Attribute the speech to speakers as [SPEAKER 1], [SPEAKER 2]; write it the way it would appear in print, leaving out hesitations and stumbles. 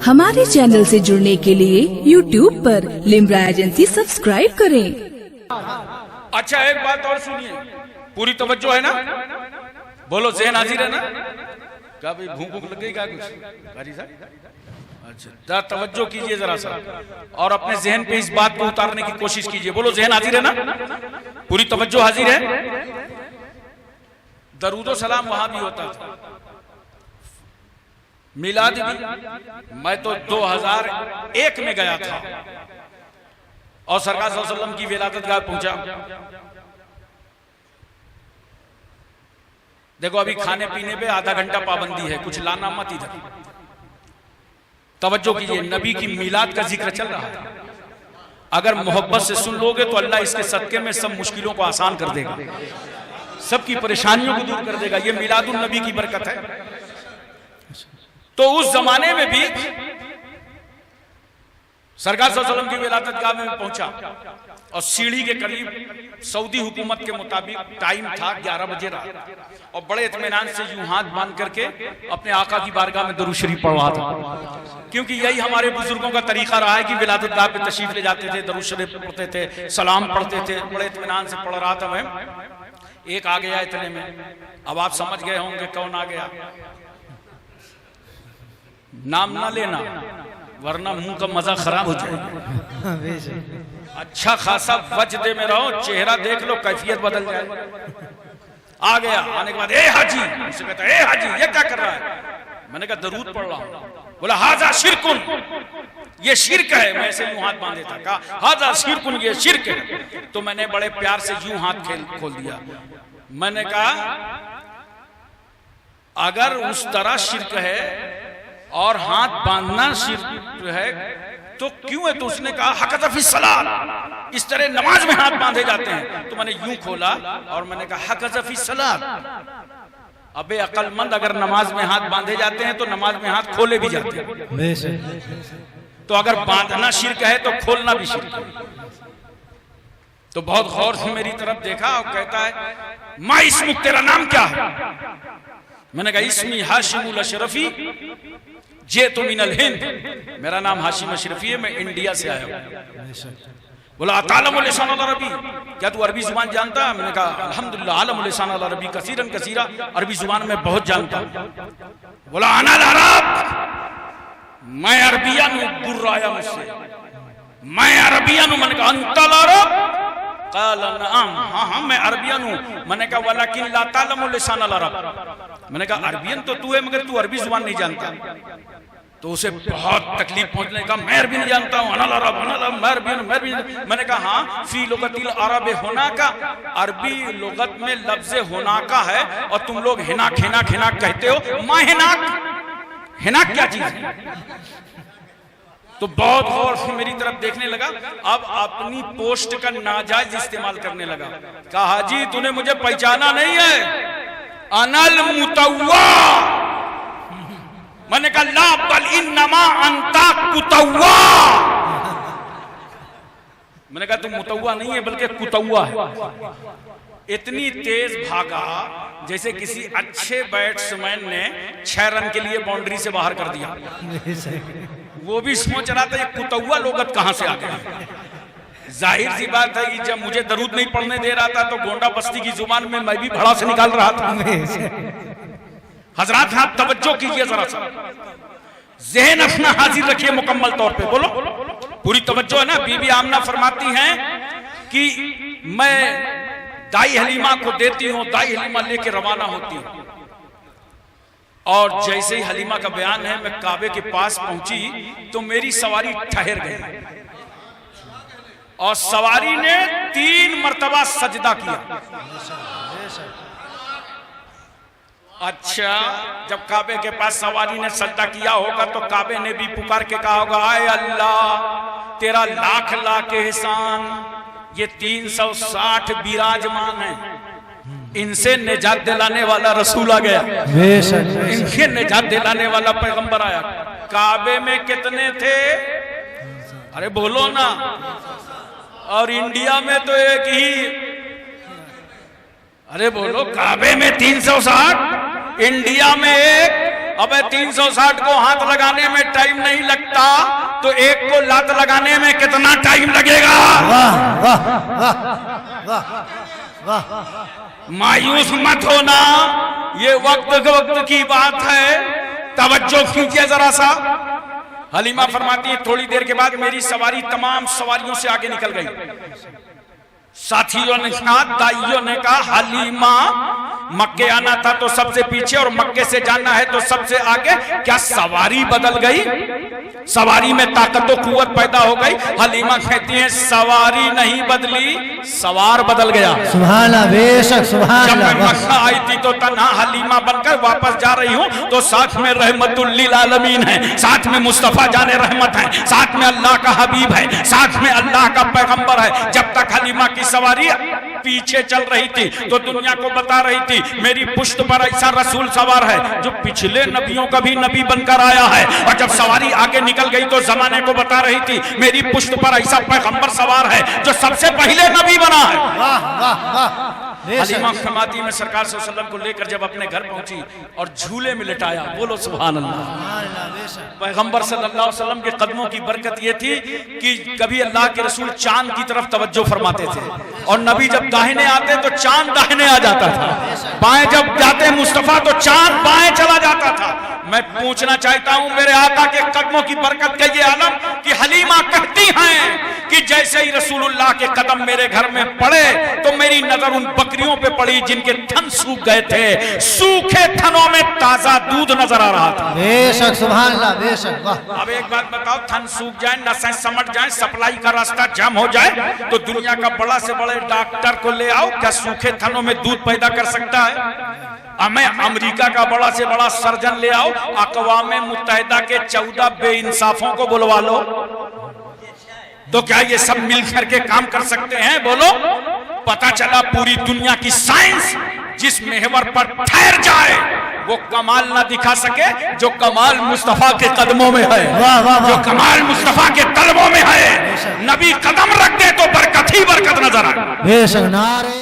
[SPEAKER 1] हमारे चैनल से जुड़ने के लिए YouTube पर लिम्रा एजेंसी सब्सक्राइब करें।
[SPEAKER 2] अच्छा, एक बात और सुनिए, पूरी तवज्जो है ना? बोलो, ज़हन हाजिर है ना? क्या भाई भूख भूख लग गई क्या कुछ? अच्छा, तवज्जो कीजिए जरा सा और अपने जहन पे इस बात को उतारने की कोशिश कीजिए। बोलो, जहन हाजिर है ना? पूरी तवज्जो हाजिर है? दरूदो सलाम वहां भी होता था, मिलाद भी। मैं तो 2001 में गया था और सरकार सल्लल्लाहु अलैहि वसल्लम की विलादत गाह पहुंचा। देखो, अभी खाने पीने पे आधा घंटा पाबंदी है, कुछ लाना मत इधर। तवज्जो कीजिए, नबी की मिलाद का जिक्र चल रहा है। अगर मोहब्बत से सुन लोगे तो अल्लाह इसके सदके में सब मुश्किलों को आसान कर देगा, सबकी परेशानियों को दूर कर देगा। ये मिलादुन नबी की बरकत है। तो उस जमाने में भी सरकार सल्लल्लाहु अलैहि वसल्लम की विलादत गाह में पहुंचा और सीढ़ी के करीब सऊदी हुकूमत के मुताबिक टाइम था 11 बजे रात, और बड़े इत्मीनान से यूं हाथ बांध करके अपने आका की बारगाह में दरूद शरीफ पढ़ रहा था, क्योंकि यही हमारे बुजुर्गों का तरीका रहा है कि विलादत गाह पे तशरीफ ले जाते थे, दरूद शरीफ पढ़ते थे, सलाम पढ़ते थे। बड़े इत्मीनान से पढ़ रहा था मैं। एक आ गया इतने में, अब आप समझ गए होंगे कौन आ गया। नाम ना लेना वरना मुंह का मजा खराब हो जाएगा। अच्छा खासा वजदे में रहो, चेहरा देख लो, कैफियत बदल जाए। आ गया, आने के बाद ए हाजी, मुझसे कहता ए हाजी ये क्या कर रहा है? मैंने कहा दरूद पढ़ रहा हूं। बोला हाजा शिरकुन, ये शिरक है। मैं ऐसे यूं हाथ बांधे था, कहा हाजा शिरकुन, ये शिरक है। तो मैंने बड़े प्यार से यूं हाथ खोल दिया। मैंने कहा अगर उस तरह शिरक है और हाथ बांधना शिर्क है तो क्यों है? तो उसने कहा हक़ फ़ी सलात, इस तरह नमाज में हाथ बांधे जाते हैं। तो मैंने यूं खोला और मैंने कहा हक़ फ़ी सलात। अबे अक्लमंद, अगर नमाज में हाथ बांधे जाते हैं तो नमाज में हाथ खोले भी जाते हैं। तो अगर बांधना शिर्क है तो खोलना भी शिर्क है। तो बहुत गौर से मेरी तरफ देखा और कहता है मा इस्मुक, तेरा नाम क्या है? मैंने कहा इस्मी हाशिमुल अशरफी जे तो मिनल हिंद, मेरा नाम हाशिम अशरफी है, मैं इंडिया से आया हूं। बोला अतालमुल लिसान अल अरबी, क्या तू अरबी जुबान जानता है? मैंने कहा अल्हम्दुलिल्लाह आलमुल लिसान अल अरबी कसीरन कसीरा, अरबी जुबान में बहुत जानता हूं। बोला अना अल अरब, मैं अरबियन हूं। गुर्र आया मुझसे, मैं अरबियन हूं। मैंने कहा अंतल अरब, क़ाल नअम, हाँ हाँ मैं अरबियन हूं। मैंने कहा वलाकिन ला तालमुल लिसान अल अरब, मैंने कहा अरबियन तो तू है मगर तू अरबी जुबान नहीं जानता। तो उसे बहुत तकलीफ पहुंचने का, मैं अरबी नहीं जानता हूं, अनल अरब मैं अरबियन। मैंने कहा हाँ फी लुगतिल अरब होना का, अरबी लुगत में लफ्ज़ होना का है और तुम लोग हिनाक हिनाक हिनाक कहते हो। मां हिनाक, हिनाक क्या चीज है? तो बहुत गौर से मेरी तरफ देखने लगा, अब अपनी पोस्ट का नाजायज इस्तेमाल करने लगा। कहा हाजी तूने मुझे पहचाना नहीं है, अनल मुतव्वा। मैंने कहा ला बल इन्नमा अंता कुतव्वा। मैंने कहा तू मुतव्वा नहीं है बल्कि कुतव्वा है। इतनी तेज भागा जैसे किसी अच्छे बैट्समैन ने 6 रन के लिए बाउंड्री से बाहर कर दिया। वो भी सोच रहा था ये कुतव्वा लोगत कहां से आ गया। जाहिर सी बात है कि जब मुझे दरूद नहीं पढ़ने दे रहा था तो गोंडा बस्ती की जुबान में मैं भी भड़ा से निकाल रहा था। हजरात आप तवज्जो कीजिए जरा सा, ज़हन अपना हाजिर रखिए मुकम्मल तौर पे। बोलो, पूरी तवज्जो है ना? बीबी आमना फरमाती हैं कि मैं दाई हलीमा को देती हूँ, दाई हलीमा लेके रवाना होती हूँ। और जैसे ही हलीमा का बयान है मैं काबे के पास पहुंची तो मेरी सवारी ठहर गई और सवारी ने 3 मर्तबा सजदा किया। अच्छा, जब काबे के पास सवारी ने सजदा किया होगा तो काबे ने भी पुकार के कहा होगा आए अल्लाह तेरा लाख लाख एहसान, ये 360 विराजमान है, इनसे निजात दिलाने वाला रसूल आ गया, इनके निजात दिलाने वाला पैगंबर आया। काबे में कितने थे? अरे बोलो ना। और इंडिया में तो एक ही। अरे बोलो, काबे में 360, इंडिया में एक। अबे 360 को हाथ लगाने में टाइम नहीं लगता तो एक को लात लगाने में कितना टाइम लगेगा?
[SPEAKER 3] वाह वाह वाह वाह वाह।
[SPEAKER 2] मायूस मत होना, ये वक्त की बात है, तवज्जो कीजिए जरा सा। हलीमा फरमाती है थोड़ी देर के बाद मेरी सवारी तमाम सवारियों से आगे निकल गई। साथियों ने कहा, दाइयों ने कहा, हलीमा मक्के आना था तो सबसे पीछे और मक्के से जाना है तो सबसे आगे, क्या सवारी बदल गई? सवारी में ताकत और कुव्वत पैदा हो गई? हलीमा कहती है सवारी नहीं बदली, सवार बदल गया।
[SPEAKER 3] सुभान अल्लाह, बेशक सुभान
[SPEAKER 2] जब मैं
[SPEAKER 3] अल्लाह।
[SPEAKER 2] मक्का आई थी तो तन्हा हलीमा बनकर वापस जा रही हूँ तो साथ में रहमतुल लिल आलमीन है, साथ में मुस्तफा जाने रहमत है, साथ में अल्लाह का हबीब है, साथ में अल्लाह का पैगंबर है। जब तक हलीमा की सवारी पीछे चल रही थी तो दुनिया को बता रही थी मेरी पुश्त पर ऐसा रसूल सवार है जो पिछले नबियों का भी नबी बनकर आया है। और जब सवारी आगे निकल गई तो जमाने को बता रही थी मेरी पुश्त पर ऐसा पैगंबर सवार है जो सबसे पहले नबी बना है।
[SPEAKER 3] वाह वाह वाह।
[SPEAKER 2] हलीमा फरमाती में सरकार सल्लल्लाहु अलैहि वसल्लम को लेकर जब अपने घर पहुंची और झूले में लिटाया, बोलो सुभान अल्लाह। पैगंबर सल्लल्लाहु अलैहि वसल्लम के कदमों की बरकत ये थी कि कभी अल्लाह के रसूल चांद की तरफ तवज्जो फरमाते थे और नबी जब दाहिने आते तो चांद दाहिने आ जाता था, बाएं जब जाते मुस्तफा तो चांद बाएं चला जाता था। मैं पूछना चाहता हूं मेरे आका के कदमों की बरकत का ये आलम कि हलीमा कहती हैं कि जैसे ही रसूलुल्लाह के कदम मेरे घर में पड़े तो मेरी नजर उन बकरियों पे पड़ी जिनके थन सूख गए थे, सूखे थनों में ताजा दूध नजर आ रहा था।
[SPEAKER 3] बेशक सुभान अल्लाह, बेशक वाह।
[SPEAKER 2] अब एक बात बताओ, थन सूख जाए, नसें समट जाए, सप्लाई का रास्ता जाम हो जाए तो दुनिया का बड़ा से बड़े डॉक्टर को ले आओ, क्या सूखे थनों में दूध पैदा कर सकता है? हमें अमेरिका का बड़ा से बड़ा सर्जन ले आओ, अक़वाम मुत्तहिदा के 14 बेइंसाफों को बुलवा लो, तो क्या ये सब मिल करके काम कर सकते हैं? बोलो। पता चला पूरी दुनिया की साइंस जिस महवर पर ठहर जाए वो कमाल ना दिखा सके जो कमाल मुस्तफा के कदमों में है।
[SPEAKER 3] वाह वाह वाह।
[SPEAKER 2] जो कमाल मुस्तफा के तलबों में है, नबी कदम रख दे तो बरकत ही बरकत नजर आए।
[SPEAKER 3] बेशक नारे